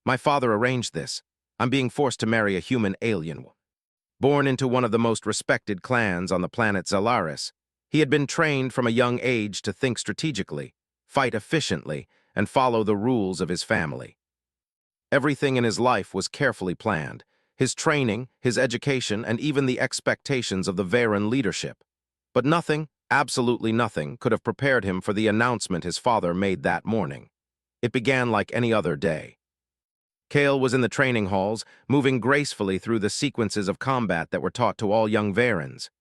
My father arranged this. I'm being forced to marry a human alien. Born into one of the most respected clans on the planet Zalaris, he had been trained from a young age to think strategically, fight efficiently, and follow the rules of his family. Everything in his life was carefully planned, his training, his education, and even the expectations of the Varen leadership. But nothing, absolutely nothing, could have prepared him for the announcement his father made that morning. It began like any other day. Kale was in the training halls, moving gracefully through the sequences of combat that were taught to all young Varens.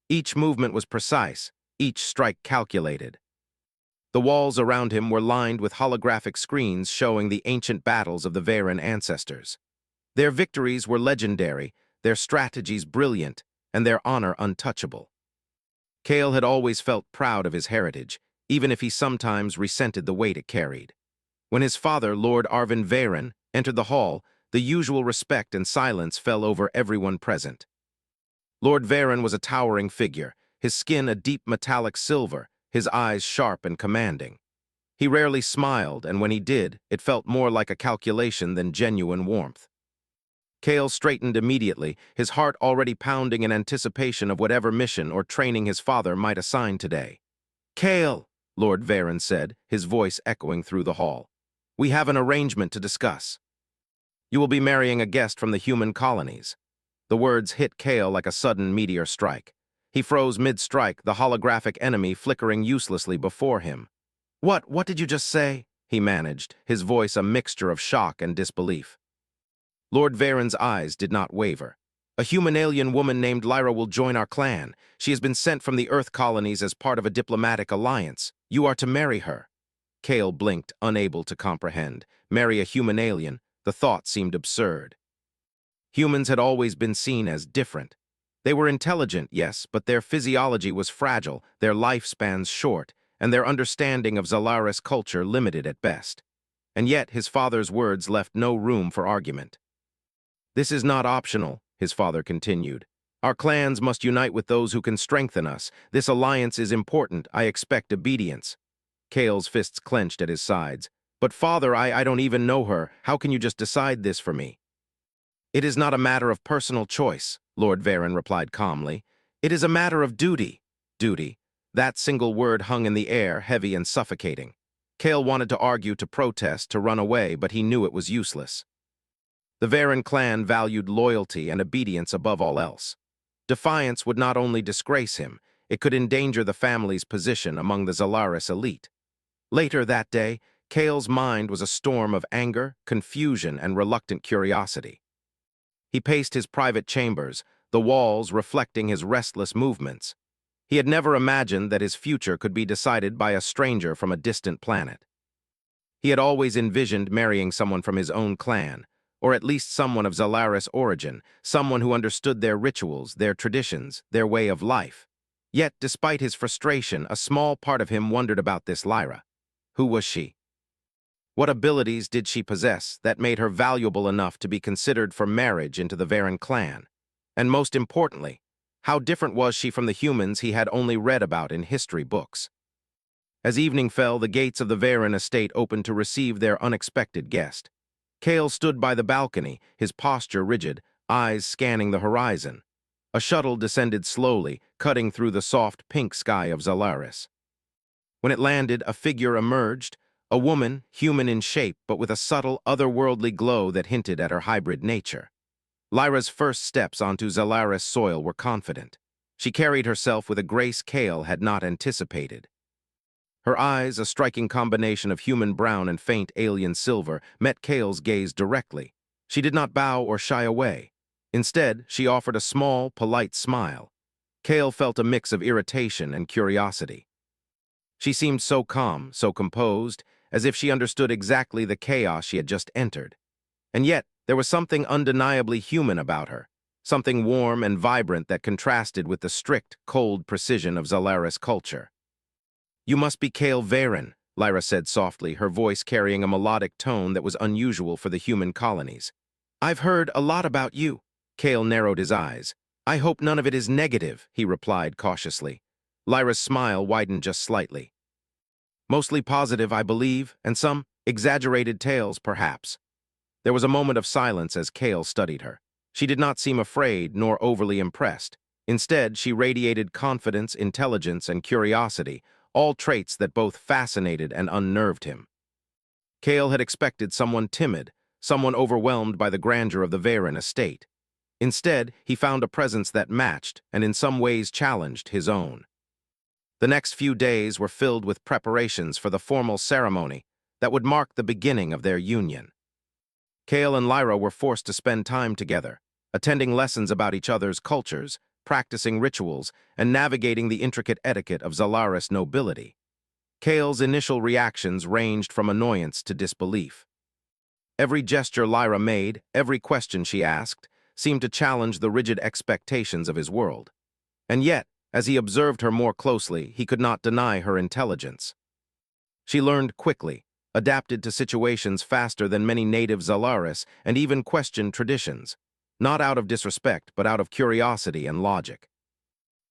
Each movement was precise, each strike calculated. The walls around him were lined with holographic screens showing the ancient battles of the Varen ancestors. Their victories were legendary, their strategies brilliant, and their honor untouchable. Kale had always felt proud of his heritage, even if he sometimes resented the weight it carried. When his father, Lord Arvin Varen, entered the hall, the usual respect and silence fell over everyone present. Lord Varen was a towering figure, his skin a deep metallic silver, his eyes sharp and commanding. He rarely smiled, and when he did, it felt more like a calculation than genuine warmth. Kale straightened immediately, his heart already pounding in anticipation of whatever mission or training his father might assign today. "Kale," Lord Varen said, his voice echoing through the hall. "We have an arrangement to discuss. You will be marrying a guest from the human colonies." The words hit Kale like a sudden meteor strike. He froze mid-strike, the holographic enemy flickering uselessly before him. What did you just say?" he managed, his voice a mixture of shock and disbelief. Lord Varen's eyes did not waver. "A human-alien woman named Lyra will join our clan. She has been sent from the Earth colonies as part of a diplomatic alliance. You are to marry her." Kale blinked, unable to comprehend. Marry a human alien? The thought seemed absurd. Humans had always been seen as different. They were intelligent, yes, but their physiology was fragile, their lifespans short, and their understanding of Zalaris culture limited at best. And yet his father's words left no room for argument. "This is not optional," his father continued. "Our clans must unite with those who can strengthen us. This alliance is important. I expect obedience." Kale's fists clenched at his sides. "But father, I don't even know her. How can you just decide this for me?" "It is not a matter of personal choice," Lord Varen replied calmly. "It is a matter of duty." Duty. That single word hung in the air, heavy and suffocating. Kale wanted to argue, to protest, to run away, but he knew it was useless. The Varen clan valued loyalty and obedience above all else. Defiance would not only disgrace him, it could endanger the family's position among the Zalaris elite. Later that day, Kale's mind was a storm of anger, confusion, and reluctant curiosity. He paced his private chambers, the walls reflecting his restless movements. He had never imagined that his future could be decided by a stranger from a distant planet. He had always envisioned marrying someone from his own clan, or at least someone of Zalaris origin, someone who understood their rituals, their traditions, their way of life. Yet, despite his frustration, a small part of him wondered about this Lyra. Who was she? What abilities did she possess that made her valuable enough to be considered for marriage into the Varen clan? And most importantly, how different was she from the humans he had only read about in history books? As evening fell, the gates of the Varen estate opened to receive their unexpected guest. Kale stood by the balcony, his posture rigid, eyes scanning the horizon. A shuttle descended slowly, cutting through the soft pink sky of Zalaris. When it landed, a figure emerged, a woman, human in shape, but with a subtle, otherworldly glow that hinted at her hybrid nature. Lyra's first steps onto Zalaris soil were confident. She carried herself with a grace Kale had not anticipated. Her eyes, a striking combination of human brown and faint alien silver, met Kale's gaze directly. She did not bow or shy away. Instead, she offered a small, polite smile. Kale felt a mix of irritation and curiosity. She seemed so calm, so composed, as if she understood exactly the chaos she had just entered. And yet, there was something undeniably human about her, something warm and vibrant that contrasted with the strict, cold precision of Zalaris culture. "You must be Kale Varen," Lyra said softly, her voice carrying a melodic tone that was unusual for the human colonies. "I've heard a lot about you." Kale narrowed his eyes. "I hope none of it is negative," he replied cautiously. Lyra's smile widened just slightly. "Mostly positive, I believe, and some exaggerated tales, perhaps." There was a moment of silence as Kale studied her. She did not seem afraid nor overly impressed. Instead, she radiated confidence, intelligence, and curiosity, all traits that both fascinated and unnerved him. Kale had expected someone timid, someone overwhelmed by the grandeur of the Varen estate. Instead, he found a presence that matched and in some ways challenged his own. The next few days were filled with preparations for the formal ceremony that would mark the beginning of their union. Kale and Lyra were forced to spend time together, attending lessons about each other's cultures, practicing rituals, and navigating the intricate etiquette of Zalaris nobility. Kale's initial reactions ranged from annoyance to disbelief. Every gesture Lyra made, every question she asked, seemed to challenge the rigid expectations of his world. And yet, as he observed her more closely, he could not deny her intelligence. She learned quickly, adapted to situations faster than many native Zalaris, and even questioned traditions, not out of disrespect but out of curiosity and logic.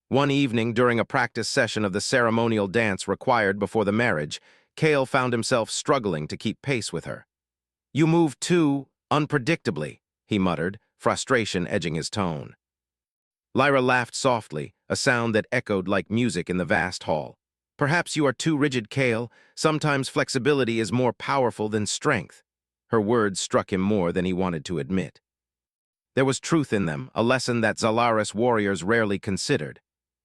One evening, during a practice session of the ceremonial dance required before the marriage, Kale found himself struggling to keep pace with her. "You move too unpredictably," he muttered, frustration edging his tone. Lyra laughed softly, a sound that echoed like music in the vast hall. "Perhaps you are too rigid, Kale. Sometimes flexibility is more powerful than strength." Her words struck him more than he wanted to admit. There was truth in them, a lesson that Zalaris warriors rarely considered.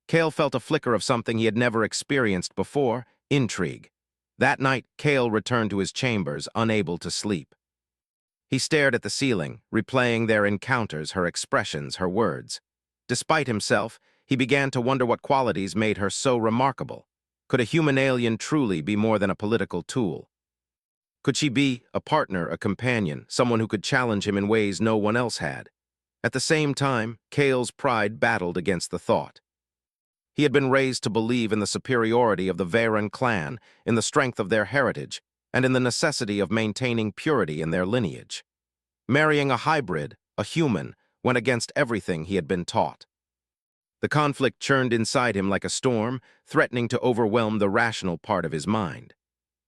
Kale felt a flicker of something he had never experienced before: intrigue. That night, Kale returned to his chambers, unable to sleep. He stared at the ceiling, replaying their encounters, her expressions, her words. Despite himself, he began to wonder what qualities made her so remarkable. Could a human alien truly be more than a political tool? Could she be a partner, a companion, someone who could challenge him in ways no one else had? At the same time, Kale's pride battled against the thought. He had been raised to believe in the superiority of the Varen clan, in the strength of their heritage, and in the necessity of maintaining purity in their lineage. Marrying a hybrid, a human, went against everything he had been taught. The conflict churned inside him like a storm, threatening to overwhelm the rational part of his mind.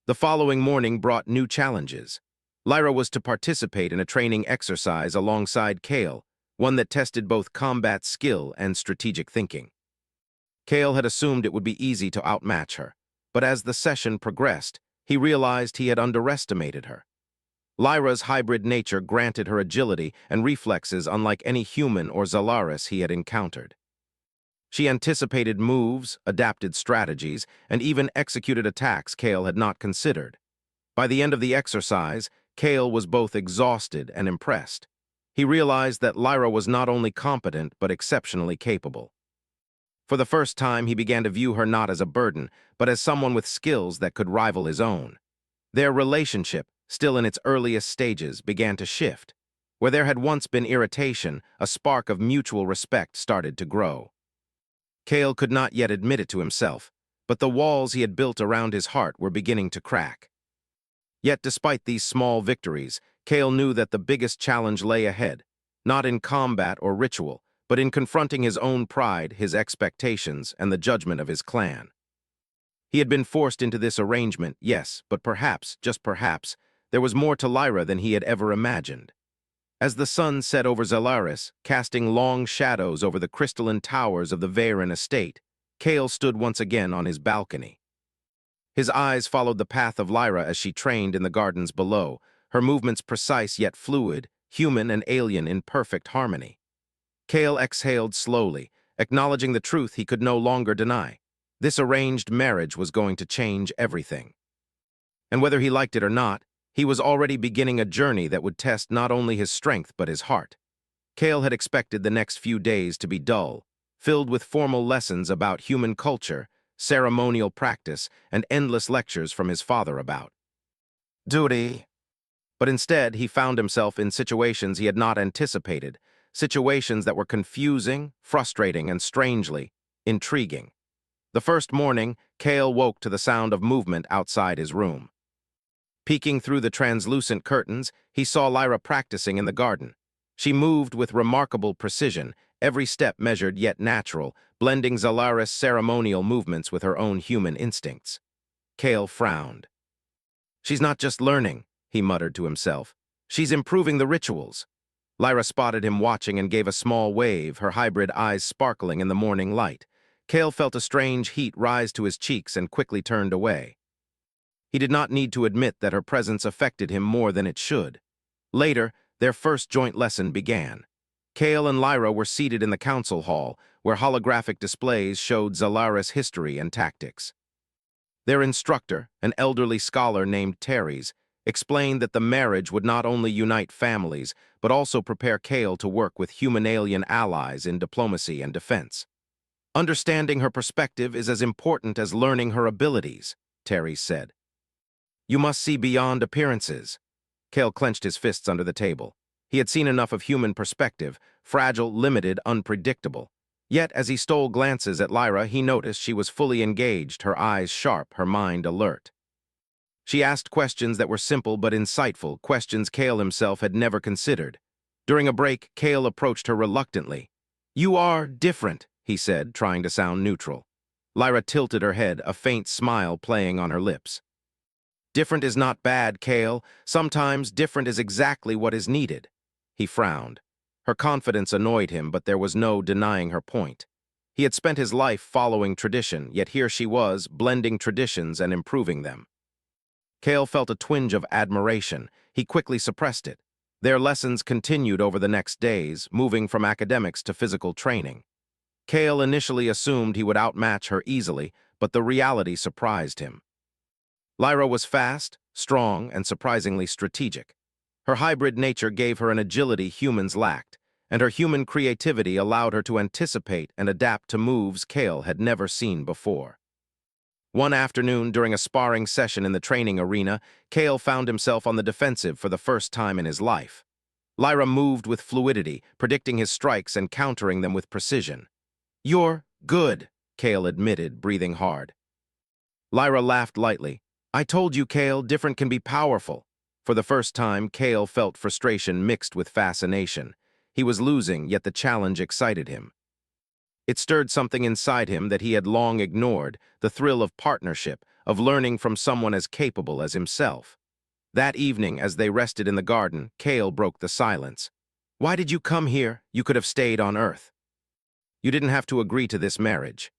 The following morning brought new challenges. Lyra was to participate in a training exercise alongside Kale, one that tested both combat skill and strategic thinking. Kale had assumed it would be easy to outmatch her, but as the session progressed, he realized he had underestimated her. Lyra's hybrid nature granted her agility and reflexes unlike any human or Zalaris he had encountered. She anticipated moves, adapted strategies, and even executed attacks Kale had not considered. By the end of the exercise, Kale was both exhausted and impressed. He realized that Lyra was not only competent but exceptionally capable. For the first time, he began to view her not as a burden, but as someone with skills that could rival his own. Their relationship, still in its earliest stages, began to shift. Where there had once been irritation, a spark of mutual respect started to grow. Kale could not yet admit it to himself, but the walls he had built around his heart were beginning to crack. Yet despite these small victories, Kale knew that the biggest challenge lay ahead, not in combat or ritual, but in confronting his own pride, his expectations, and the judgment of his clan. He had been forced into this arrangement, yes, but perhaps, just perhaps, there was more to Lyra than he had ever imagined. As the sun set over Zalaris, casting long shadows over the crystalline towers of the Varen estate, Kale stood once again on his balcony. His eyes followed the path of Lyra as she trained in the gardens below, her movements precise yet fluid, human and alien in perfect harmony. Kale exhaled slowly, acknowledging the truth he could no longer deny. This arranged marriage was going to change everything. And whether he liked it or not, he was already beginning a journey that would test not only his strength but his heart. Kale had expected the next few days to be dull, filled with formal lessons about human culture, ceremonial practice, and endless lectures from his father about duty. But instead, he found himself in situations he had not anticipated, situations that were confusing, frustrating, and strangely intriguing. The first morning, Kale woke to the sound of movement outside his room. Peeking through the translucent curtains, he saw Lyra practicing in the garden. She moved with remarkable precision, every step measured yet natural, blending Zalaris' ceremonial movements with her own human instincts. Kale frowned. "She's not just learning," he muttered to himself. She's improving the rituals. Lyra spotted him watching and gave a small wave, her hybrid eyes sparkling in the morning light. Kale felt a strange heat rise to his cheeks and quickly turned away. He did not need to admit that her presence affected him more than it should. Later, their first joint lesson began. Kale and Lyra were seated in the council hall, where holographic displays showed Zalaris' history and tactics. Their instructor, an elderly scholar named Teres, explained that the marriage would not only unite families, but also prepare Kale to work with human-alien allies in diplomacy and defense. Understanding her perspective is as important as learning her abilities, Teres said. You must see beyond appearances. Kale clenched his fists under the table. He had seen enough of human perspective, fragile, limited, unpredictable. Yet, as he stole glances at Lyra, he noticed she was fully engaged, her eyes sharp, her mind alert. She asked questions that were simple but insightful, questions Kale himself had never considered. During a break, Kale approached her reluctantly. You are different, he said, trying to sound neutral. Lyra tilted her head, a faint smile playing on her lips. Different is not bad, Kale. Sometimes different is exactly what is needed. He frowned. Her confidence annoyed him, but there was no denying her point. He had spent his life following tradition, yet here she was, blending traditions and improving them. Kale felt a twinge of admiration. He quickly suppressed it. Their lessons continued over the next days, moving from academics to physical training. Kale initially assumed he would outmatch her easily, but the reality surprised him. Lyra was fast, strong, and surprisingly strategic. Her hybrid nature gave her an agility humans lacked, and her human creativity allowed her to anticipate and adapt to moves Kale had never seen before. One afternoon, during a sparring session in the training arena, Kale found himself on the defensive for the first time in his life. Lyra moved with fluidity, predicting his strikes and countering them with precision. You're good, Kale admitted, breathing hard. Lyra laughed lightly. I told you, Kale, different can be powerful. For the first time, Kale felt frustration mixed with fascination. He was losing, yet the challenge excited him. It stirred something inside him that he had long ignored, the thrill of partnership, of learning from someone as capable as himself. That evening, as they rested in the garden, Kale broke the silence. Why did you come here? You could have stayed on Earth. You didn't have to agree to this marriage.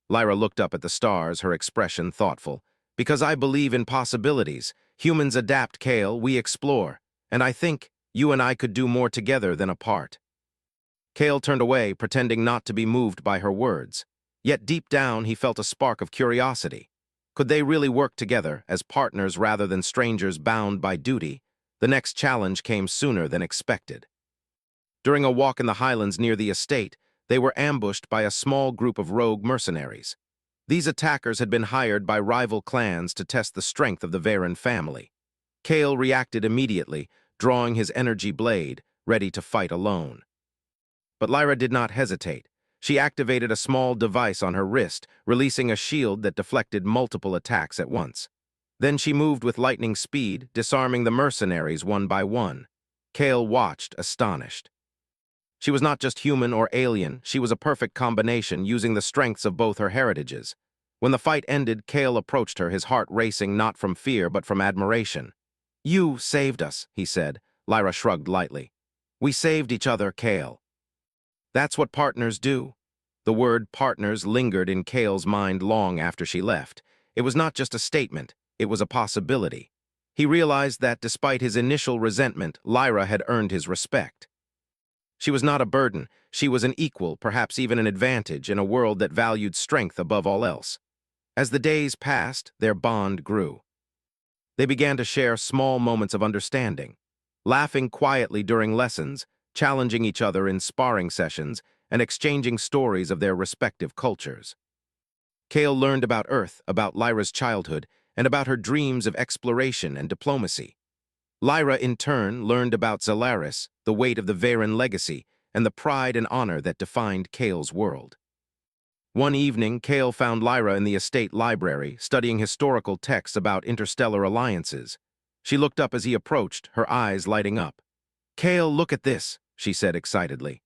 Lyra looked up at the stars, her expression thoughtful. Because I believe in possibilities. Humans adapt, Kale, we explore. And I think you and I could do more together than apart. Kale turned away, pretending not to be moved by her words. Yet deep down, he felt a spark of curiosity. Could they really work together, as partners rather than strangers bound by duty? The next challenge came sooner than expected. During a walk in the highlands near the estate, they were ambushed by a small group of rogue mercenaries. These attackers had been hired by rival clans to test the strength of the Varen family. Kale reacted immediately, drawing his energy blade, ready to fight alone. But Lyra did not hesitate. She activated a small device on her wrist, releasing a shield that deflected multiple attacks at once. Then she moved with lightning speed, disarming the mercenaries one by one. Kale watched, astonished. She was not just human or alien, she was a perfect combination, using the strengths of both her heritages. When the fight ended, Kale approached her, his heart racing not from fear but from admiration. You saved us, he said. Lyra shrugged lightly. We saved each other, Kale. That's what partners do. The word partners lingered in Kale's mind long after she left. It was not just a statement, it was a possibility. He realized that despite his initial resentment, Lyra had earned his respect. She was not a burden, she was an equal, perhaps even an advantage, in a world that valued strength above all else. As the days passed, their bond grew. They began to share small moments of understanding, laughing quietly during lessons, challenging each other in sparring sessions, and exchanging stories of their respective cultures. Kale learned about Earth, about Lyra's childhood, and about her dreams of exploration and diplomacy. Lyra, in turn, learned about Zalaris, the weight of the Varen legacy, and the pride and honor that defined Kale's world. One evening, Kale found Lyra in the estate library, studying historical texts about interstellar alliances. She looked up as he approached, her eyes lighting up. Kale, look at this, she said excitedly.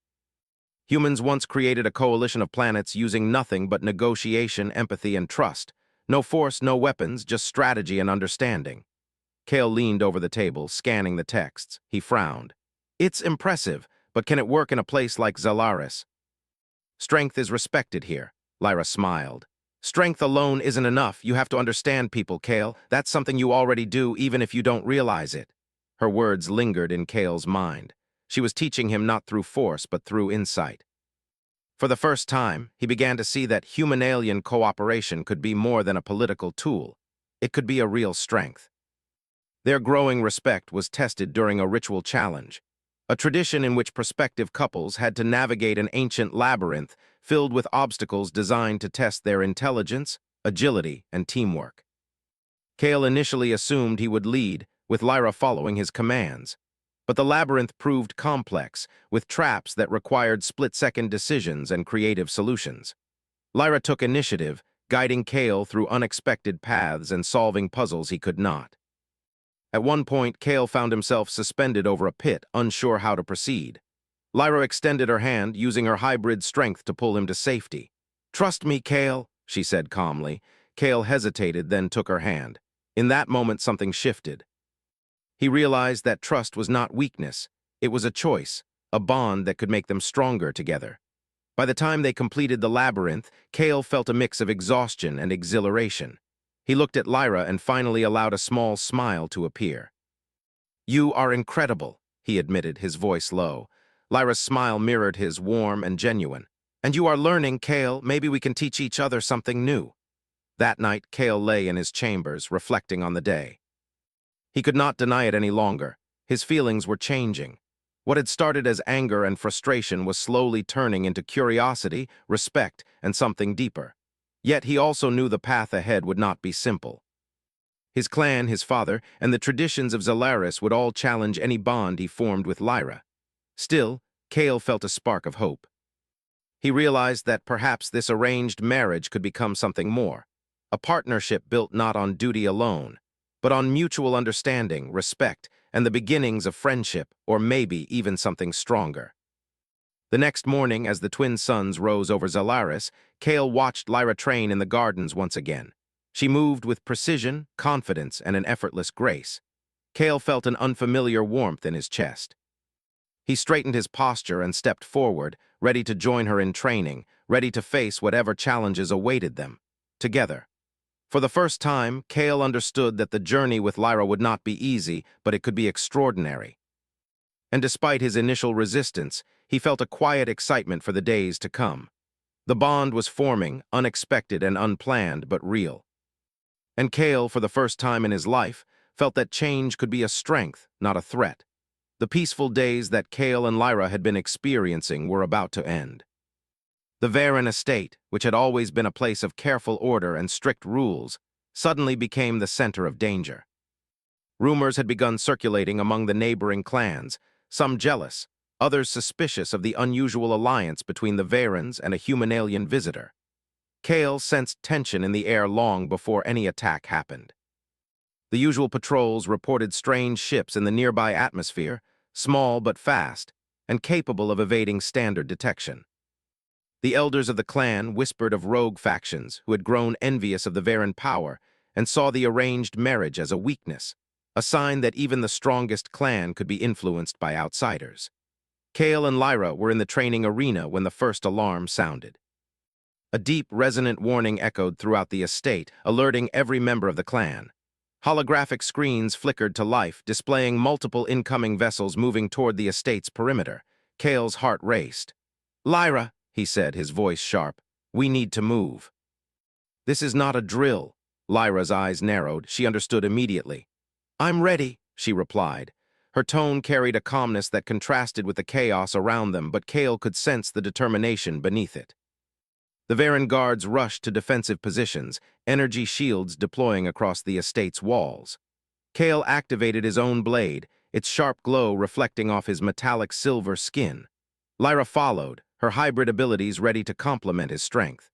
Humans once created a coalition of planets using nothing but negotiation, empathy, and trust. No force, no weapons, just strategy and understanding. Kale leaned over the table, scanning the texts. He frowned. It's impressive, but can it work in a place like Zalaris? Strength is respected here. Lyra smiled. Strength alone isn't enough. You have to understand people, Kale. That's something you already do, even if you don't realize it. Her words lingered in Kale's mind. She was teaching him not through force, but through insight. For the first time, he began to see that human-alien cooperation could be more than a political tool. It could be a real strength. Their growing respect was tested during a ritual challenge, a tradition in which prospective couples had to navigate an ancient labyrinth filled with obstacles designed to test their intelligence, agility, and teamwork. Kale initially assumed he would lead, with Lyra following his commands. But the labyrinth proved complex, with traps that required split-second decisions and creative solutions. Lyra took initiative, guiding Kale through unexpected paths and solving puzzles he could not. At one point, Kale found himself suspended over a pit, unsure how to proceed. Lyra extended her hand, using her hybrid strength to pull him to safety. "Trust me, Kale," she said calmly. Kale hesitated, then took her hand. In that moment, something shifted. He realized that trust was not weakness. It was a choice, a bond that could make them stronger together. By the time they completed the labyrinth, Kale felt a mix of exhaustion and exhilaration. He looked at Lyra and finally allowed a small smile to appear. "You are incredible," he admitted, his voice low. Lyra's smile mirrored his, warm and genuine. "And you are learning, Kale. Maybe we can teach each other something new." That night, Kale lay in his chambers, reflecting on the day. He could not deny it any longer. His feelings were changing. What had started as anger and frustration was slowly turning into curiosity, respect, and something deeper. Yet he also knew the path ahead would not be simple. His clan, his father, and the traditions of Zalaris would all challenge any bond he formed with Lyra. Still, Kale felt a spark of hope. He realized that perhaps this arranged marriage could become something more, a partnership built not on duty alone, but on mutual understanding, respect, and the beginnings of friendship, or maybe even something stronger. The next morning, as the twin suns rose over Zalaris, Kale watched Lyra train in the gardens once again. She moved with precision, confidence, and an effortless grace. Kale felt an unfamiliar warmth in his chest. He straightened his posture and stepped forward, ready to join her in training, ready to face whatever challenges awaited them, together. For the first time, Kale understood that the journey with Lyra would not be easy, but it could be extraordinary. And despite his initial resistance, he felt a quiet excitement for the days to come. The bond was forming, unexpected and unplanned, but real. And Kale, for the first time in his life, felt that change could be a strength, not a threat. The peaceful days that Kale and Lyra had been experiencing were about to end. The Varen estate, which had always been a place of careful order and strict rules, suddenly became the center of danger. Rumors had begun circulating among the neighboring clans, some jealous, others suspicious of the unusual alliance between the Varens and a human-alien visitor. Kale sensed tension in the air long before any attack happened. The usual patrols reported strange ships in the nearby atmosphere, small but fast, and capable of evading standard detection. The elders of the clan whispered of rogue factions who had grown envious of the Varen power and saw the arranged marriage as a weakness, a sign that even the strongest clan could be influenced by outsiders. Kale and Lyra were in the training arena when the first alarm sounded. A deep, resonant warning echoed throughout the estate, alerting every member of the clan. Holographic screens flickered to life, displaying multiple incoming vessels moving toward the estate's perimeter. Kale's heart raced. "Lyra," he said, his voice sharp, "we need to move." "This is not a drill." Lyra's eyes narrowed. She understood immediately. "I'm ready," she replied. Her tone carried a calmness that contrasted with the chaos around them, but Kale could sense the determination beneath it. The Varen guards rushed to defensive positions, energy shields deploying across the estate's walls. Kale activated his own blade, its sharp glow reflecting off his metallic silver skin. Lyra followed, her hybrid abilities ready to complement his strength.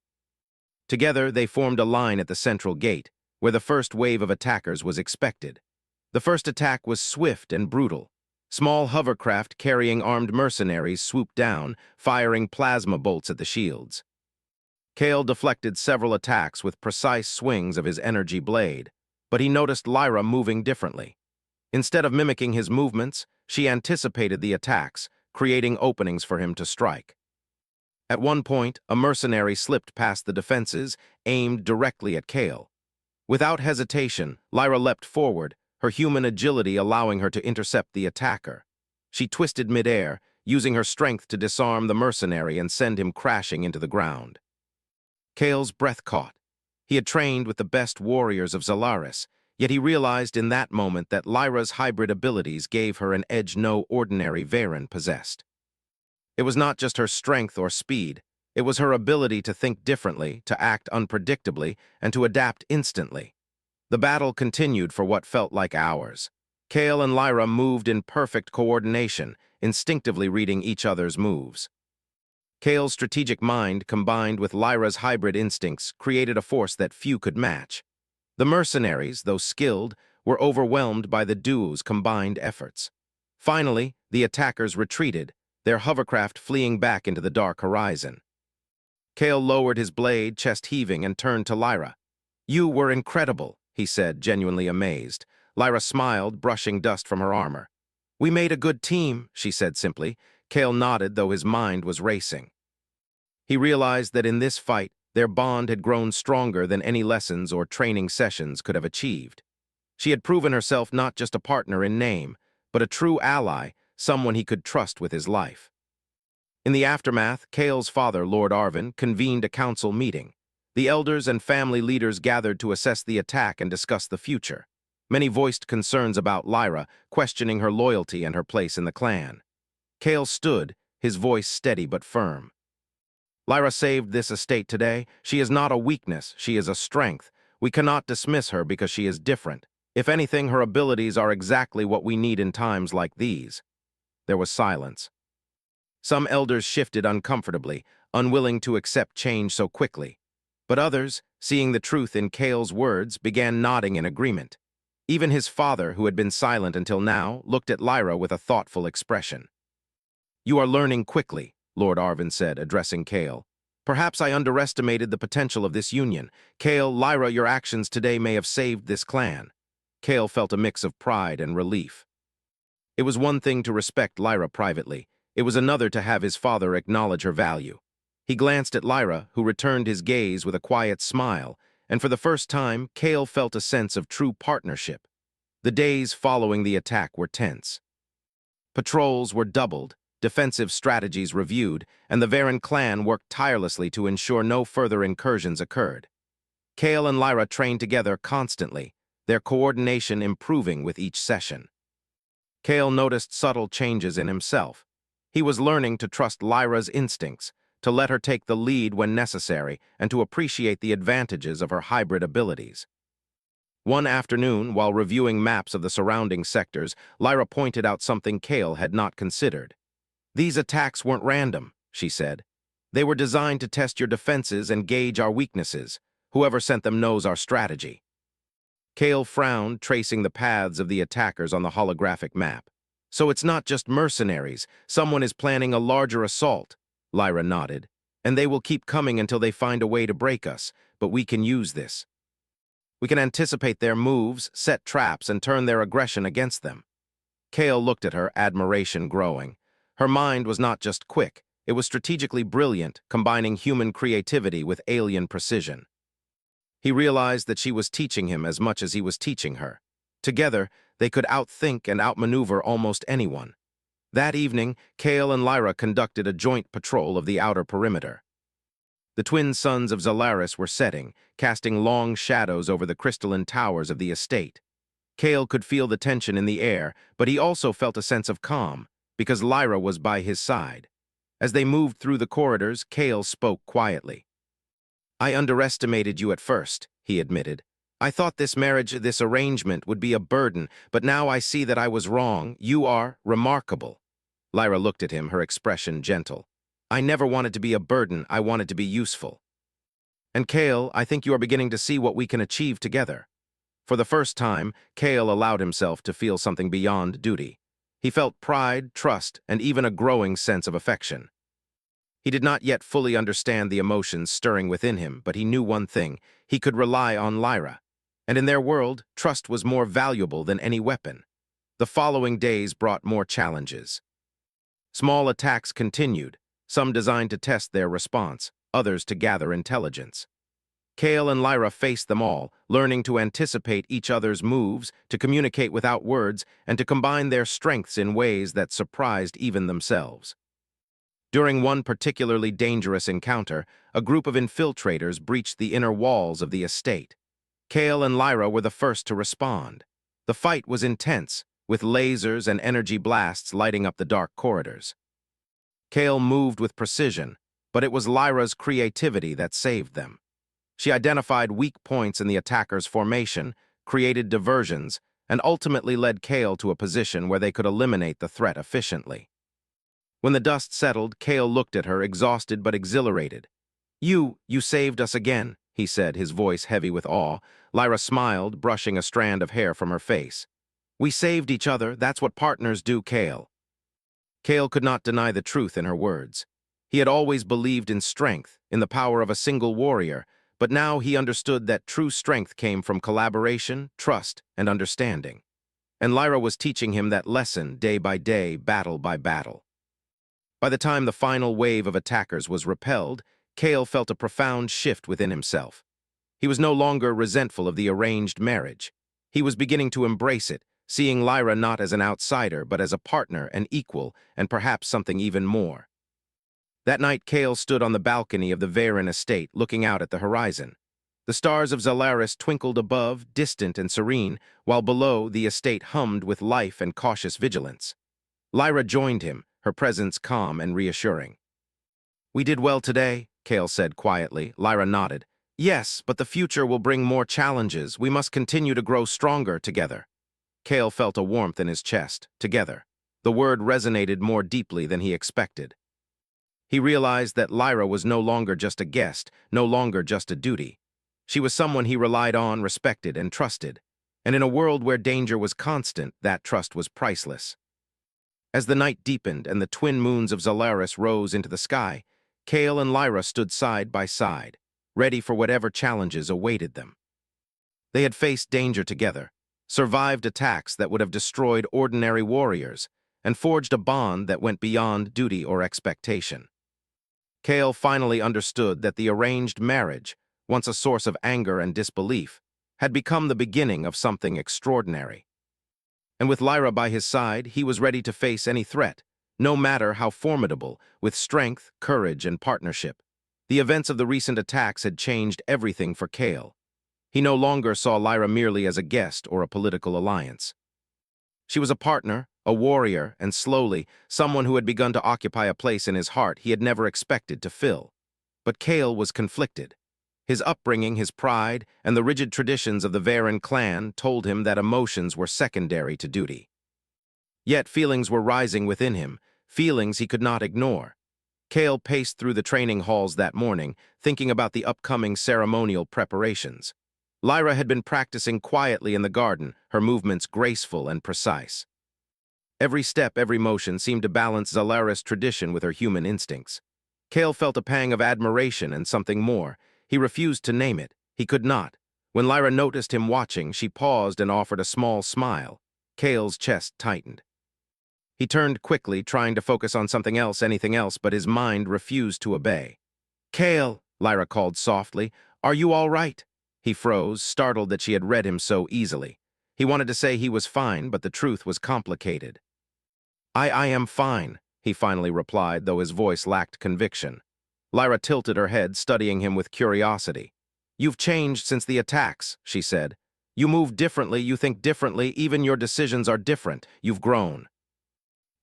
Together, they formed a line at the central gate, where the first wave of attackers was expected. The first attack was swift and brutal. Small hovercraft carrying armed mercenaries swooped down, firing plasma bolts at the shields. Kale deflected several attacks with precise swings of his energy blade, but he noticed Lyra moving differently. Instead of mimicking his movements, she anticipated the attacks, creating openings for him to strike. At one point, a mercenary slipped past the defenses, aimed directly at Kale. Without hesitation, Lyra leapt forward, her human agility allowing her to intercept the attacker. She twisted midair, using her strength to disarm the mercenary and send him crashing into the ground. Kale's breath caught. He had trained with the best warriors of Zalaris, yet he realized in that moment that Lyra's hybrid abilities gave her an edge no ordinary Varen possessed. It was not just her strength or speed, it was her ability to think differently, to act unpredictably, and to adapt instantly. The battle continued for what felt like hours. Kale and Lyra moved in perfect coordination, instinctively reading each other's moves. Kale's strategic mind, combined with Lyra's hybrid instincts, created a force that few could match. The mercenaries, though skilled, were overwhelmed by the duo's combined efforts. Finally, the attackers retreated, their hovercraft fleeing back into the dark horizon. Kale lowered his blade, chest heaving, and turned to Lyra. "You were incredible," he said, genuinely amazed. Lyra smiled, brushing dust from her armor. "We made a good team," she said simply. Kale nodded, though his mind was racing. He realized that in this fight, their bond had grown stronger than any lessons or training sessions could have achieved. She had proven herself not just a partner in name, but a true ally, someone he could trust with his life. In the aftermath, Kale's father, Lord Arvin, convened a council meeting. The elders and family leaders gathered to assess the attack and discuss the future. Many voiced concerns about Lyra, questioning her loyalty and her place in the clan. Kale stood, his voice steady but firm. "Lyra saved this estate today. She is not a weakness, she is a strength. We cannot dismiss her because she is different. If anything, her abilities are exactly what we need in times like these." There was silence. Some elders shifted uncomfortably, unwilling to accept change so quickly. But others, seeing the truth in Kale's words, began nodding in agreement. Even his father, who had been silent until now, looked at Lyra with a thoughtful expression. "You are learning quickly," Lord Arvin said, addressing Kale. "Perhaps I underestimated the potential of this union. Kale, Lyra, your actions today may have saved this clan." Kale felt a mix of pride and relief. It was one thing to respect Lyra privately. It was another to have his father acknowledge her value. He glanced at Lyra, who returned his gaze with a quiet smile, and for the first time, Kale felt a sense of true partnership. The days following the attack were tense. Patrols were doubled, defensive strategies reviewed, and the Varen clan worked tirelessly to ensure no further incursions occurred. Kale and Lyra trained together constantly, their coordination improving with each session. Kale noticed subtle changes in himself. He was learning to trust Lyra's instincts, to let her take the lead when necessary, and to appreciate the advantages of her hybrid abilities. One afternoon, while reviewing maps of the surrounding sectors, Lyra pointed out something Kale had not considered. "These attacks weren't random," she said. "They were designed to test your defenses and gauge our weaknesses. Whoever sent them knows our strategy." Kale frowned, tracing the paths of the attackers on the holographic map. "So it's not just mercenaries. Someone is planning a larger assault." Lyra nodded. "And they will keep coming until they find a way to break us, but we can use this. We can anticipate their moves, set traps, and turn their aggression against them." Kale looked at her, admiration growing. Her mind was not just quick, it was strategically brilliant, combining human creativity with alien precision. He realized that she was teaching him as much as he was teaching her. Together, they could outthink and outmaneuver almost anyone. That evening, Kale and Lyra conducted a joint patrol of the outer perimeter. The twin suns of Zalaris were setting, casting long shadows over the crystalline towers of the estate. Kale could feel the tension in the air, but he also felt a sense of calm, because Lyra was by his side. As they moved through the corridors, Kale spoke quietly. "I underestimated you at first," he admitted. "I thought this marriage, this arrangement, would be a burden, but now I see that I was wrong. You are remarkable." Lyra looked at him, her expression gentle. "I never wanted to be a burden, I wanted to be useful. And Kale, I think you are beginning to see what we can achieve together." For the first time, Kale allowed himself to feel something beyond duty. He felt pride, trust, and even a growing sense of affection. He did not yet fully understand the emotions stirring within him, but he knew one thing: he could rely on Lyra. And in their world, trust was more valuable than any weapon. The following days brought more challenges. Small attacks continued, some designed to test their response, others to gather intelligence. Kale and Lyra faced them all, learning to anticipate each other's moves, to communicate without words, and to combine their strengths in ways that surprised even themselves. During one particularly dangerous encounter, a group of infiltrators breached the inner walls of the estate. Kale and Lyra were the first to respond. The fight was intense, with lasers and energy blasts lighting up the dark corridors. Kale moved with precision, but it was Lyra's creativity that saved them. She identified weak points in the attacker's formation, created diversions, and ultimately led Kale to a position where they could eliminate the threat efficiently. When the dust settled, Kale looked at her, exhausted but exhilarated. You saved us again," he said, his voice heavy with awe. Lyra smiled, brushing a strand of hair from her face. "We saved each other, that's what partners do, Kale." Kale could not deny the truth in her words. He had always believed in strength, in the power of a single warrior, but now he understood that true strength came from collaboration, trust, and understanding. And Lyra was teaching him that lesson day by day, battle by battle. By the time the final wave of attackers was repelled, Kale felt a profound shift within himself. He was no longer resentful of the arranged marriage. He was beginning to embrace it, seeing Lyra not as an outsider, but as a partner, an equal, and perhaps something even more. That night, Kale stood on the balcony of the Varen estate, looking out at the horizon. The stars of Zalaris twinkled above, distant and serene, while below the estate hummed with life and cautious vigilance. Lyra joined him, her presence calm and reassuring. "We did well today," Kale said quietly. Lyra nodded. "Yes, but the future will bring more challenges. We must continue to grow stronger together." Kale felt a warmth in his chest. Together. The word resonated more deeply than he expected. He realized that Lyra was no longer just a guest, no longer just a duty. She was someone he relied on, respected, and trusted. And in a world where danger was constant, that trust was priceless. As the night deepened and the twin moons of Zalaris rose into the sky, Kale and Lyra stood side by side, ready for whatever challenges awaited them. They had faced danger together, survived attacks that would have destroyed ordinary warriors, and forged a bond that went beyond duty or expectation. Kale finally understood that the arranged marriage, once a source of anger and disbelief, had become the beginning of something extraordinary. And with Lyra by his side, he was ready to face any threat, no matter how formidable, with strength, courage, and partnership. The events of the recent attacks had changed everything for Kale. He no longer saw Lyra merely as a guest or a political alliance. She was a partner, a warrior, and slowly, someone who had begun to occupy a place in his heart he had never expected to fill. But Kale was conflicted. His upbringing, his pride, and the rigid traditions of the Varen clan told him that emotions were secondary to duty. Yet feelings were rising within him, feelings he could not ignore. Kale paced through the training halls that morning, thinking about the upcoming ceremonial preparations. Lyra had been practicing quietly in the garden, her movements graceful and precise. Every step, every motion seemed to balance Zalaris' tradition with her human instincts. Kale felt a pang of admiration and something more. He refused to name it. He could not. When Lyra noticed him watching, she paused and offered a small smile. Kale's chest tightened. He turned quickly, trying to focus on something else, anything else, but his mind refused to obey. "Kale," Lyra called softly, "are you all right?" He froze, startled that she had read him so easily. He wanted to say he was fine, but the truth was complicated. I am fine," he finally replied, though his voice lacked conviction. Lyra tilted her head, studying him with curiosity. "You've changed since the attacks," she said. "You move differently, you think differently, even your decisions are different. You've grown."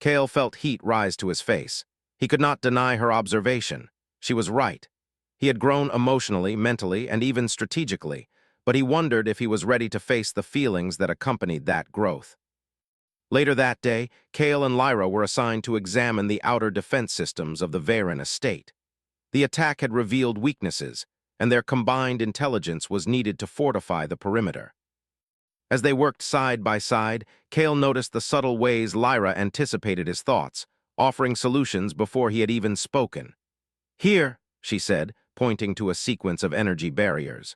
Kale felt heat rise to his face. He could not deny her observation. She was right. He had grown emotionally, mentally, and even strategically, but he wondered if he was ready to face the feelings that accompanied that growth. Later that day, Kale and Lyra were assigned to examine the outer defense systems of the Varen estate. The attack had revealed weaknesses, and their combined intelligence was needed to fortify the perimeter. As they worked side by side, Kale noticed the subtle ways Lyra anticipated his thoughts, offering solutions before he had even spoken. "Here," she said, pointing to a sequence of energy barriers.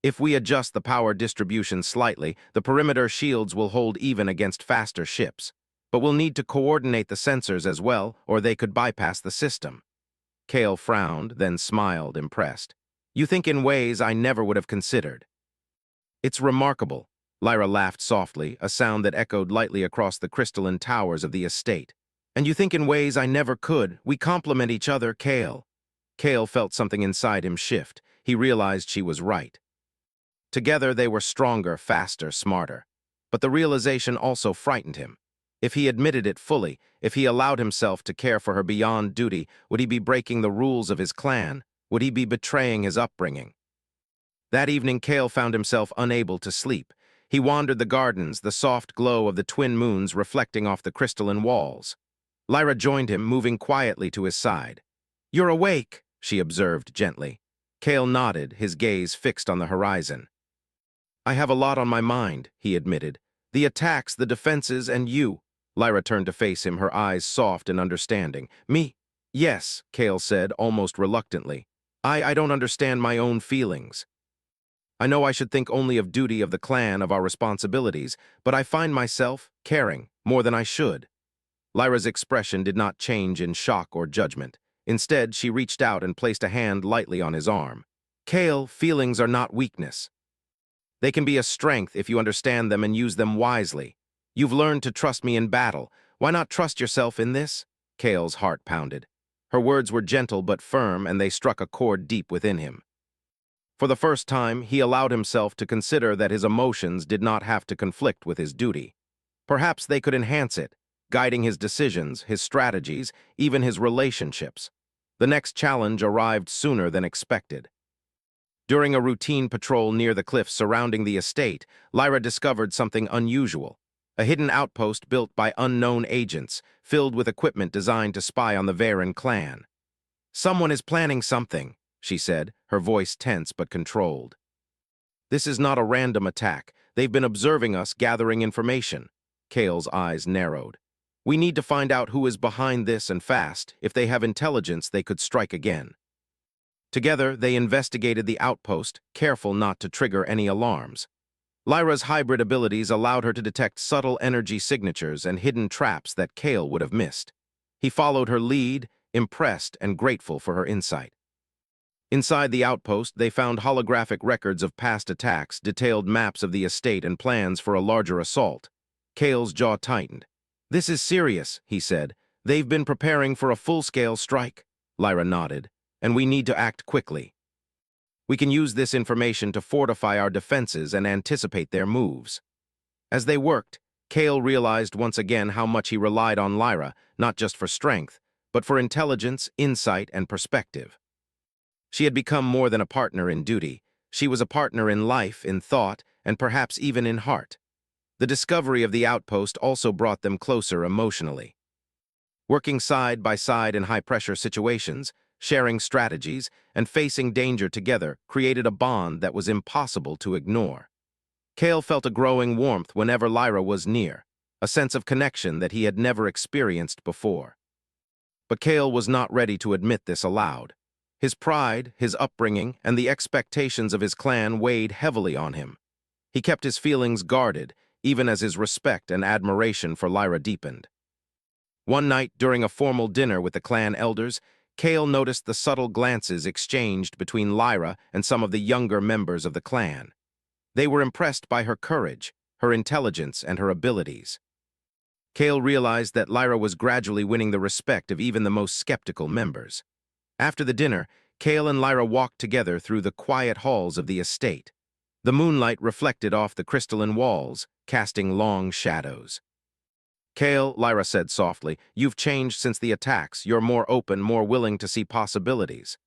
If we adjust the power distribution slightly, the perimeter shields will hold even against faster ships. But we'll need to coordinate the sensors as well, or they could bypass the system. Kale frowned, then smiled, impressed. You think in ways I never would have considered. It's remarkable. Lyra laughed softly, a sound that echoed lightly across the crystalline towers of the estate. And you think in ways I never could. We complement each other, Kale. Kale felt something inside him shift. He realized she was right. Together they were stronger, faster, smarter. But the realization also frightened him. If he admitted it fully, if he allowed himself to care for her beyond duty, would he be breaking the rules of his clan? Would he be betraying his upbringing? That evening, Kale found himself unable to sleep. He wandered the gardens, the soft glow of the twin moons reflecting off the crystalline walls. Lyra joined him, moving quietly to his side. "You're awake," she observed gently. Kale nodded, his gaze fixed on the horizon. "I have a lot on my mind," he admitted. "The attacks, the defenses, and you." Lyra turned to face him, her eyes soft and understanding. "Me?" "Yes," Kale said, almost reluctantly. I don't understand my own feelings. I know I should think only of duty of the clan, of our responsibilities, but I find myself caring more than I should." Lyra's expression did not change in shock or judgment. Instead, she reached out and placed a hand lightly on his arm. "Kale, feelings are not weakness. They can be a strength if you understand them and use them wisely. You've learned to trust me in battle. Why not trust yourself in this?" Kale's heart pounded. Her words were gentle but firm, and they struck a chord deep within him. For the first time, he allowed himself to consider that his emotions did not have to conflict with his duty. Perhaps they could enhance it, guiding his decisions, his strategies, even his relationships. The next challenge arrived sooner than expected. During a routine patrol near the cliffs surrounding the estate, Lyra discovered something unusual. A hidden outpost built by unknown agents, filled with equipment designed to spy on the Varen clan. "Someone is planning something," she said, her voice tense but controlled. "This is not a random attack. They've been observing us, gathering information." Kale's eyes narrowed. "We need to find out who is behind this and fast. If they have intelligence, they could strike again." Together, they investigated the outpost, careful not to trigger any alarms. Lyra's hybrid abilities allowed her to detect subtle energy signatures and hidden traps that Kale would have missed. He followed her lead, impressed and grateful for her insight. Inside the outpost, they found holographic records of past attacks, detailed maps of the estate, and plans for a larger assault. Kale's jaw tightened. "This is serious," he said. "They've been preparing for a full-scale strike." Lyra nodded. "And we need to act quickly. We can use this information to fortify our defenses and anticipate their moves." As they worked, Kale realized once again how much he relied on Lyra, not just for strength, but for intelligence, insight, and perspective. She had become more than a partner in duty. She was a partner in life, in thought, and perhaps even in heart. The discovery of the outpost also brought them closer emotionally. Working side by side in high-pressure situations, sharing strategies, and facing danger together created a bond that was impossible to ignore. Kale felt a growing warmth whenever Lyra was near, a sense of connection that he had never experienced before. But Kale was not ready to admit this aloud. His pride, his upbringing, and the expectations of his clan weighed heavily on him. He kept his feelings guarded, even as his respect and admiration for Lyra deepened. One night, during a formal dinner with the clan elders, Kale noticed the subtle glances exchanged between Lyra and some of the younger members of the clan. They were impressed by her courage, her intelligence, and her abilities. Kale realized that Lyra was gradually winning the respect of even the most skeptical members. After the dinner, Kale and Lyra walked together through the quiet halls of the estate. The moonlight reflected off the crystalline walls, casting long shadows. "Kale," Lyra said softly, "you've changed since the attacks. You're more open, more willing to see possibilities."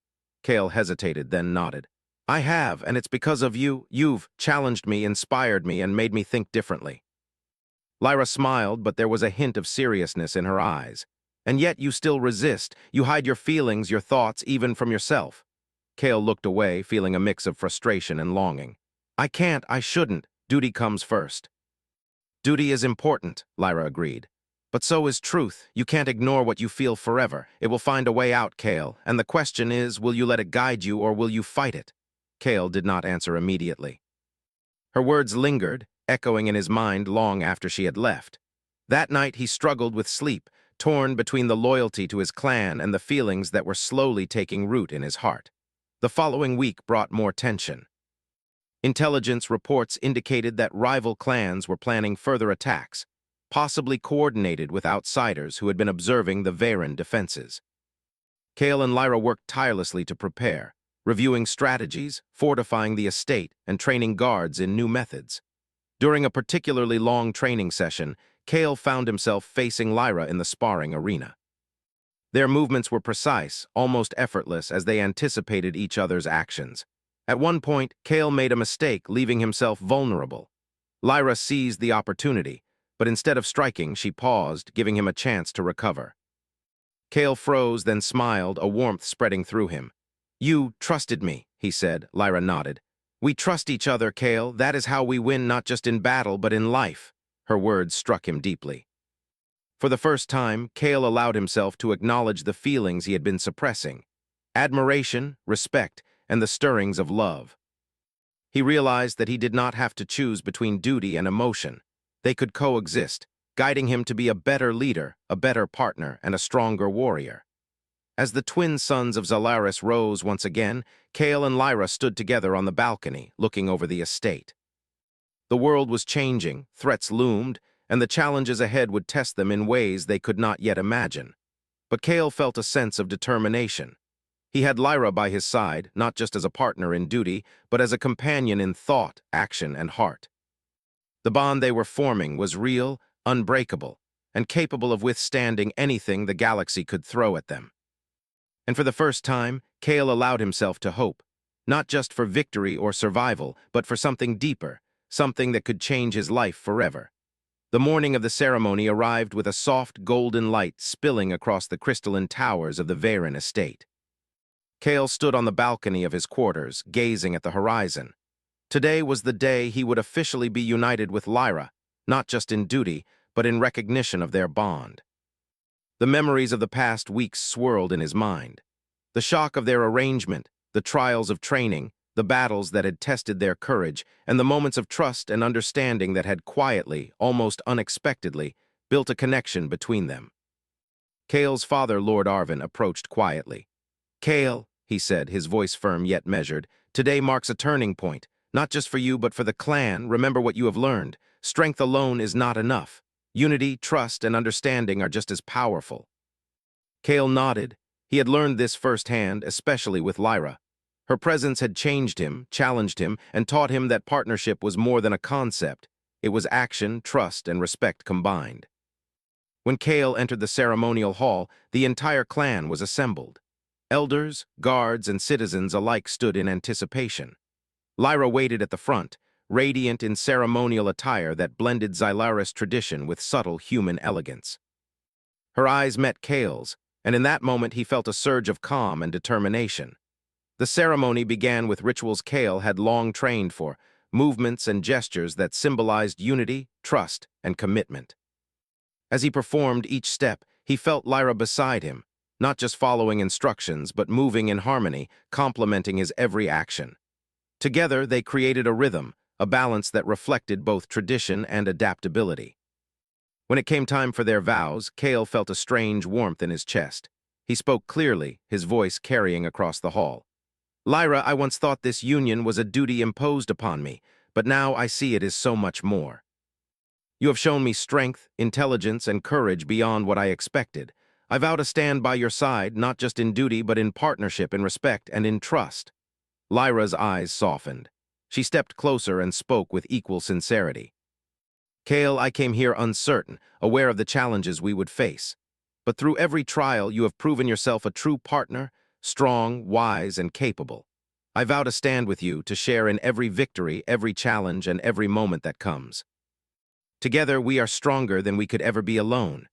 Kale hesitated, then nodded. "I have, and it's because of you. You've challenged me, inspired me, and made me think differently." Lyra smiled, but there was a hint of seriousness in her eyes. "And yet you still resist. You hide your feelings, your thoughts, even from yourself." Kale looked away, feeling a mix of frustration and longing. "I can't, I shouldn't. Duty comes first." "Duty is important," Lyra agreed. "But so is truth. You can't ignore what you feel forever. It will find a way out, Kale, and the question is, will you let it guide you or will you fight it?" Kale did not answer immediately. Her words lingered, echoing in his mind long after she had left. That night he struggled with sleep, torn between the loyalty to his clan and the feelings that were slowly taking root in his heart. The following week brought more tension. Intelligence reports indicated that rival clans were planning further attacks, possibly coordinated with outsiders who had been observing the Varen defenses. Kale and Lyra worked tirelessly to prepare, reviewing strategies, fortifying the estate, and training guards in new methods. During a particularly long training session, Kale found himself facing Lyra in the sparring arena. Their movements were precise, almost effortless, as they anticipated each other's actions. At one point, Kale made a mistake, leaving himself vulnerable. Lyra seized the opportunity, but instead of striking, she paused, giving him a chance to recover. Kale froze, then smiled, a warmth spreading through him. "You trusted me," he said. Lyra nodded. "We trust each other, Kale. That is how we win, not just in battle, but in life." Her words struck him deeply. For the first time, Kale allowed himself to acknowledge the feelings he had been suppressing: admiration, respect, and the stirrings of love. He realized that he did not have to choose between duty and emotion. They could coexist, guiding him to be a better leader, a better partner, and a stronger warrior. As the twin sons of Zalaris rose once again, Kale and Lyra stood together on the balcony, looking over the estate. The world was changing, threats loomed, and the challenges ahead would test them in ways they could not yet imagine. But Kale felt a sense of determination. He had Lyra by his side, not just as a partner in duty, but as a companion in thought, action, and heart. The bond they were forming was real, unbreakable, and capable of withstanding anything the galaxy could throw at them. And for the first time, Kale allowed himself to hope, not just for victory or survival, but for something deeper, something that could change his life forever. The morning of the ceremony arrived with a soft golden light spilling across the crystalline towers of the Varen estate. Kale stood on the balcony of his quarters, gazing at the horizon. Today was the day he would officially be united with Lyra, not just in duty, but in recognition of their bond. The memories of the past weeks swirled in his mind. The shock of their arrangement, the trials of training, the battles that had tested their courage, and the moments of trust and understanding that had quietly, almost unexpectedly, built a connection between them. Kale's father, Lord Arvin, approached quietly. "Kale," he said, his voice firm yet measured, "today marks a turning point, not just for you but for the clan. Remember what you have learned. Strength alone is not enough. Unity, trust, and understanding are just as powerful." Kale nodded. He had learned this firsthand, especially with Lyra. Her presence had changed him, challenged him, and taught him that partnership was more than a concept. It was action, trust, and respect combined. When Kale entered the ceremonial hall, the entire clan was assembled. Elders, guards, and citizens alike stood in anticipation. Lyra waited at the front, radiant in ceremonial attire that blended Xylaris tradition with subtle human elegance. Her eyes met Kale's, and in that moment he felt a surge of calm and determination. The ceremony began with rituals Kale had long trained for, movements and gestures that symbolized unity, trust, and commitment. As he performed each step, he felt Lyra beside him, not just following instructions, but moving in harmony, complementing his every action. Together, they created a rhythm, a balance that reflected both tradition and adaptability. When it came time for their vows, Kale felt a strange warmth in his chest. He spoke clearly, his voice carrying across the hall. "Lyra, I once thought this union was a duty imposed upon me, but now I see it is so much more. You have shown me strength, intelligence, and courage beyond what I expected. I vow to stand by your side, not just in duty, but in partnership, in respect, and in trust." Lyra's eyes softened. She stepped closer and spoke with equal sincerity. "Kale, I came here uncertain, aware of the challenges we would face. But through every trial, you have proven yourself a true partner, strong, wise, and capable. I vow to stand with you, to share in every victory, every challenge, and every moment that comes. Together, we are stronger than we could ever be alone."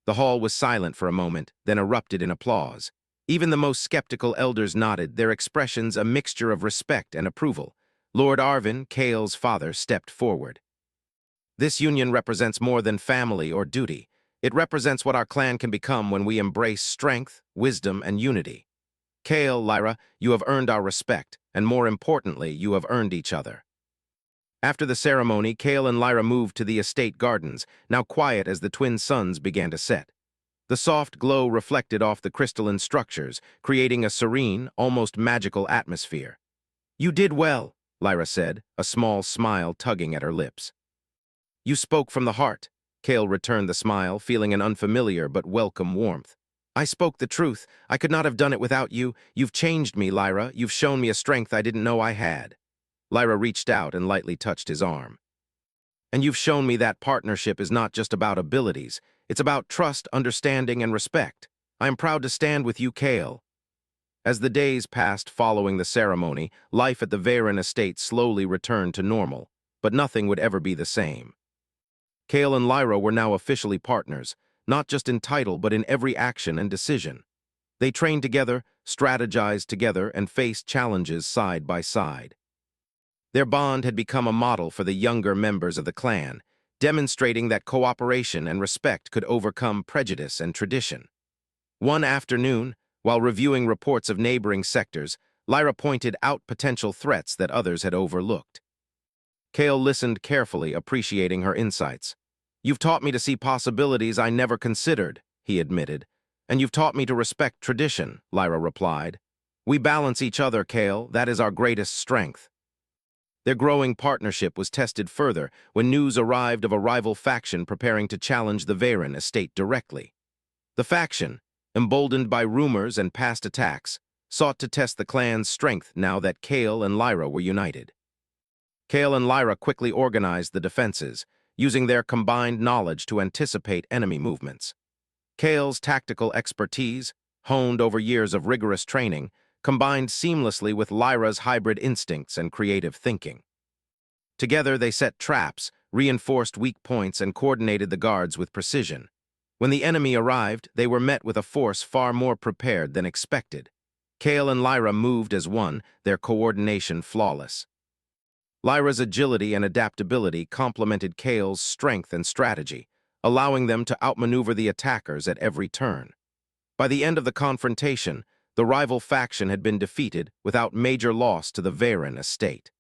The hall was silent for a moment, then erupted in applause. Even the most skeptical elders nodded, their expressions a mixture of respect and approval. Lord Arvin, Kale's father, stepped forward. "This union represents more than family or duty. It represents what our clan can become when we embrace strength, wisdom, and unity." Kale, Lyra, you have earned our respect, and more importantly, you have earned each other. After the ceremony, Kale and Lyra moved to the estate gardens, now quiet as the twin suns began to set. The soft glow reflected off the crystalline structures, creating a serene, almost magical atmosphere. You did well, Lyra said, a small smile tugging at her lips. You spoke from the heart. Kale returned the smile, feeling an unfamiliar but welcome warmth. I spoke the truth. I could not have done it without you. You've changed me, Lyra. You've shown me a strength I didn't know I had. Lyra reached out and lightly touched his arm. And you've shown me that partnership is not just about abilities. It's about trust, understanding, and respect. I am proud to stand with you, Kale. As the days passed following the ceremony, life at the Varen estate slowly returned to normal, but nothing would ever be the same. Kale and Lyra were now officially partners, not just in title but in every action and decision. They trained together, strategized together, and faced challenges side by side. Their bond had become a model for the younger members of the clan, demonstrating that cooperation and respect could overcome prejudice and tradition. One afternoon, while reviewing reports of neighboring sectors, Lyra pointed out potential threats that others had overlooked. Kale listened carefully, appreciating her insights. You've taught me to see possibilities I never considered, he admitted. And you've taught me to respect tradition, Lyra replied. We balance each other, Kale. That is our greatest strength. Their growing partnership was tested further when news arrived of a rival faction preparing to challenge the Varen estate directly. The faction, emboldened by rumors and past attacks, sought to test the clan's strength now that Kale and Lyra were united. Kale and Lyra quickly organized the defenses, using their combined knowledge to anticipate enemy movements. Kale's tactical expertise, honed over years of rigorous training, combined seamlessly with Lyra's hybrid instincts and creative thinking. Together they set traps, reinforced weak points, and coordinated the guards with precision. When the enemy arrived, they were met with a force far more prepared than expected. Kale and Lyra moved as one, their coordination flawless. Lyra's agility and adaptability complemented Kale's strength and strategy, allowing them to outmaneuver the attackers at every turn. By the end of the confrontation, the rival faction had been defeated without major loss to the Varen estate.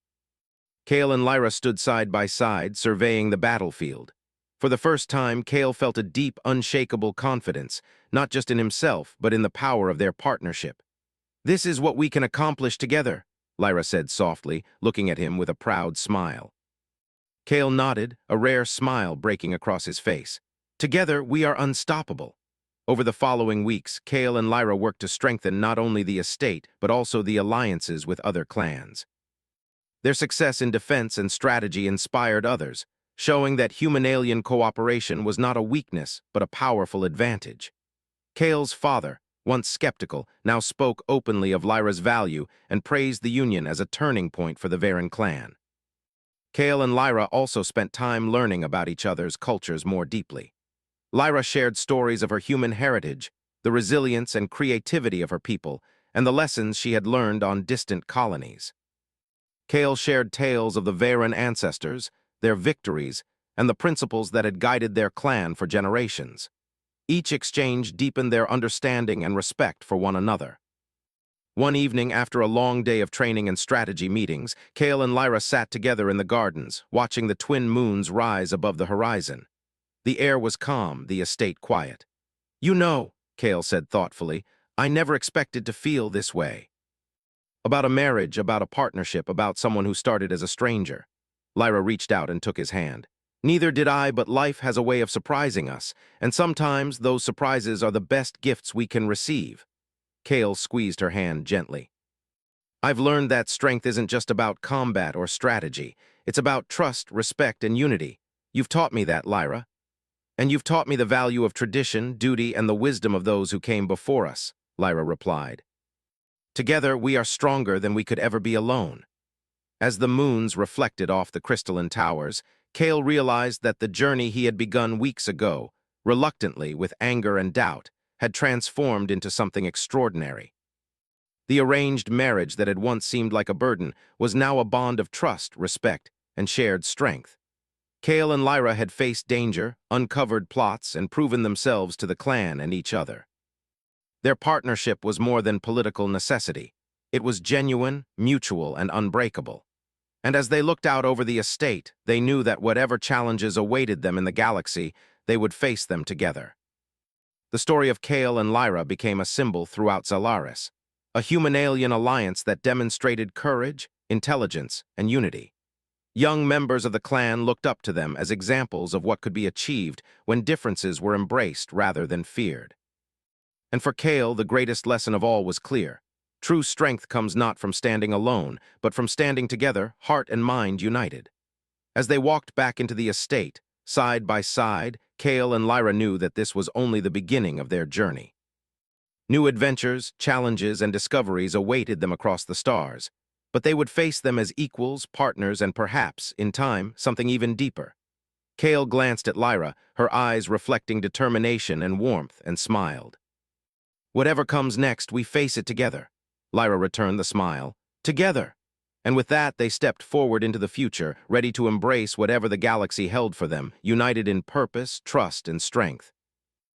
Kale and Lyra stood side by side, surveying the battlefield. For the first time, Kale felt a deep, unshakable confidence, not just in himself, but in the power of their partnership. This is what we can accomplish together, Lyra said softly, looking at him with a proud smile. Kale nodded, a rare smile breaking across his face. Together, we are unstoppable. Over the following weeks, Kale and Lyra worked to strengthen not only the estate, but also the alliances with other clans. Their success in defense and strategy inspired others, showing that human-alien cooperation was not a weakness, but a powerful advantage. Kale's father, once skeptical, now spoke openly of Lyra's value and praised the union as a turning point for the Varen clan. Kale and Lyra also spent time learning about each other's cultures more deeply. Lyra shared stories of her human heritage, the resilience and creativity of her people, and the lessons she had learned on distant colonies. Kale shared tales of the Varen ancestors, their victories, and the principles that had guided their clan for generations. Each exchange deepened their understanding and respect for one another. One evening, after a long day of training and strategy meetings, Kale and Lyra sat together in the gardens, watching the twin moons rise above the horizon. The air was calm, the estate quiet. You know, Kale said thoughtfully, I never expected to feel this way. About a marriage, about a partnership, about someone who started as a stranger. Lyra reached out and took his hand. Neither did I, but life has a way of surprising us, and sometimes those surprises are the best gifts we can receive. Kale squeezed her hand gently. I've learned that strength isn't just about combat or strategy. It's about trust, respect, and unity. You've taught me that, Lyra. And you've taught me the value of tradition, duty, and the wisdom of those who came before us, Lyra replied. Together, we are stronger than we could ever be alone. As the moons reflected off the crystalline towers, Kale realized that the journey he had begun weeks ago, reluctantly with anger and doubt, had transformed into something extraordinary. The arranged marriage that had once seemed like a burden was now a bond of trust, respect, and shared strength. Kale and Lyra had faced danger, uncovered plots, and proven themselves to the clan and each other. Their partnership was more than political necessity. It was genuine, mutual, and unbreakable. And as they looked out over the estate, they knew that whatever challenges awaited them in the galaxy, they would face them together. The story of Kale and Lyra became a symbol throughout Zalaris, a human-alien alliance that demonstrated courage, intelligence, and unity. Young members of the clan looked up to them as examples of what could be achieved when differences were embraced rather than feared. And for Kale, the greatest lesson of all was clear. True strength comes not from standing alone, but from standing together, heart and mind united. As they walked back into the estate, side by side, Kale and Lyra knew that this was only the beginning of their journey. New adventures, challenges, and discoveries awaited them across the stars, but they would face them as equals, partners, and perhaps, in time, something even deeper. Kale glanced at Lyra, her eyes reflecting determination and warmth, and smiled. "Whatever comes next, we face it together." Lyra returned the smile. "Together." And with that, they stepped forward into the future, ready to embrace whatever the galaxy held for them, united in purpose, trust, and strength.